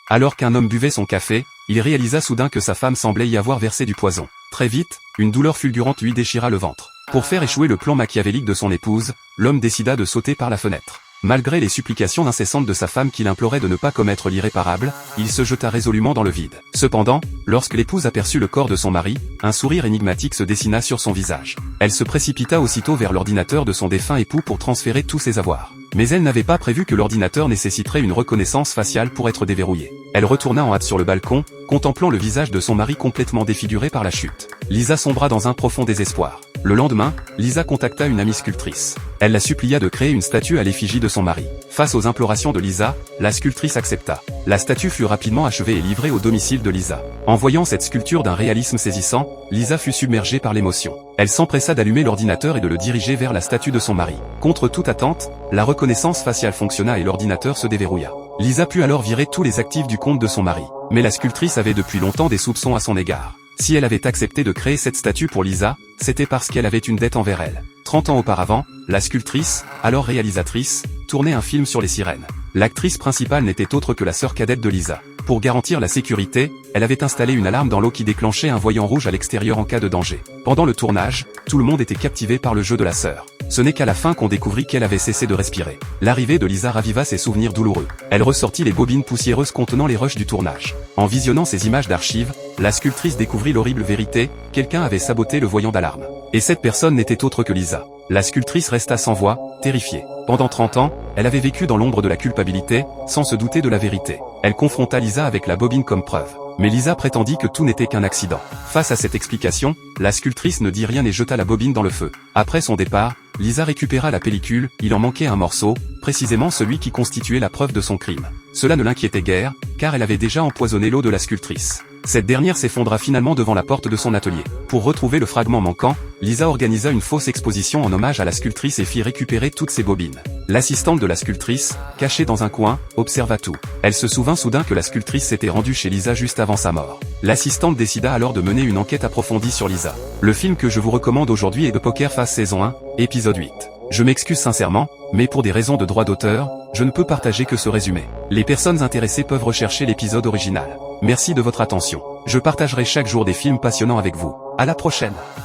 Alors qu'un homme buvait son café, il réalisa soudain que sa femme semblait y avoir versé du poison. Très vite, une douleur fulgurante lui déchira le ventre. Pour faire échouer le plan machiavélique de son épouse, l'homme décida de sauter par la fenêtre. Malgré les supplications incessantes de sa femme qui l'implorait de ne pas commettre l'irréparable, il se jeta résolument dans le vide. Cependant, lorsque l'épouse aperçut le corps de son mari, un sourire énigmatique se dessina sur son visage. Elle se précipita aussitôt vers l'ordinateur de son défunt époux pour transférer tous ses avoirs. Mais elle n'avait pas prévu que l'ordinateur nécessiterait une reconnaissance faciale pour être déverrouillé. Elle retourna en hâte sur le balcon, contemplant le visage de son mari complètement défiguré par la chute. Lisa sombra dans un profond désespoir. Le lendemain, Lisa contacta une amie sculptrice. Elle la supplia de créer une statue à l'effigie de son mari. Face aux implorations de Lisa, la sculptrice accepta. La statue fut rapidement achevée et livrée au domicile de Lisa. En voyant cette sculpture d'un réalisme saisissant, Lisa fut submergée par l'émotion. Elle s'empressa d'allumer l'ordinateur et de le diriger vers la statue de son mari. Contre toute attente, la reconnaissance faciale fonctionna et l'ordinateur se déverrouilla. Lisa put alors virer tous les actifs du compte de son mari. Mais la sculptrice avait depuis longtemps des soupçons à son égard. Si elle avait accepté de créer cette statue pour Lisa, c'était parce qu'elle avait une dette envers elle. 30 ans auparavant, la sculptrice, alors réalisatrice, tournait un film sur les sirènes. L'actrice principale n'était autre que la sœur cadette de Lisa. Pour garantir la sécurité, elle avait installé une alarme dans l'eau qui déclenchait un voyant rouge à l'extérieur en cas de danger. Pendant le tournage, tout le monde était captivé par le jeu de la sœur. Ce n'est qu'à la fin qu'on découvrit qu'elle avait cessé de respirer. L'arrivée de Lisa raviva ses souvenirs douloureux. Elle ressortit les bobines poussiéreuses contenant les rushs du tournage. En visionnant ces images d'archives, la sculptrice découvrit l'horrible vérité, quelqu'un avait saboté le voyant d'alarme. Et cette personne n'était autre que Lisa. La sculptrice resta sans voix, terrifiée. Pendant 30 ans, elle avait vécu dans l'ombre de la culpabilité, sans se douter de la vérité. Elle confronta Lisa avec la bobine comme preuve. Mais Lisa prétendit que tout n'était qu'un accident. Face à cette explication, la sculptrice ne dit rien et jeta la bobine dans le feu. Après son départ, Lisa récupéra la pellicule, il en manquait un morceau, précisément celui qui constituait la preuve de son crime. Cela ne l'inquiétait guère, car elle avait déjà empoisonné l'eau de la sculptrice. Cette dernière s'effondra finalement devant la porte de son atelier. Pour retrouver le fragment manquant, Lisa organisa une fausse exposition en hommage à la sculptrice et fit récupérer toutes ses bobines. L'assistante de la sculptrice, cachée dans un coin, observa tout. Elle se souvint soudain que la sculptrice s'était rendue chez Lisa juste avant sa mort. L'assistante décida alors de mener une enquête approfondie sur Lisa. Le film que je vous recommande aujourd'hui est The Poker Face saison 1, épisode 8. Je m'excuse sincèrement, mais pour des raisons de droit d'auteur, je ne peux partager que ce résumé. Les personnes intéressées peuvent rechercher l'épisode original. Merci de votre attention. Je partagerai chaque jour des films passionnants avec vous. À la prochaine.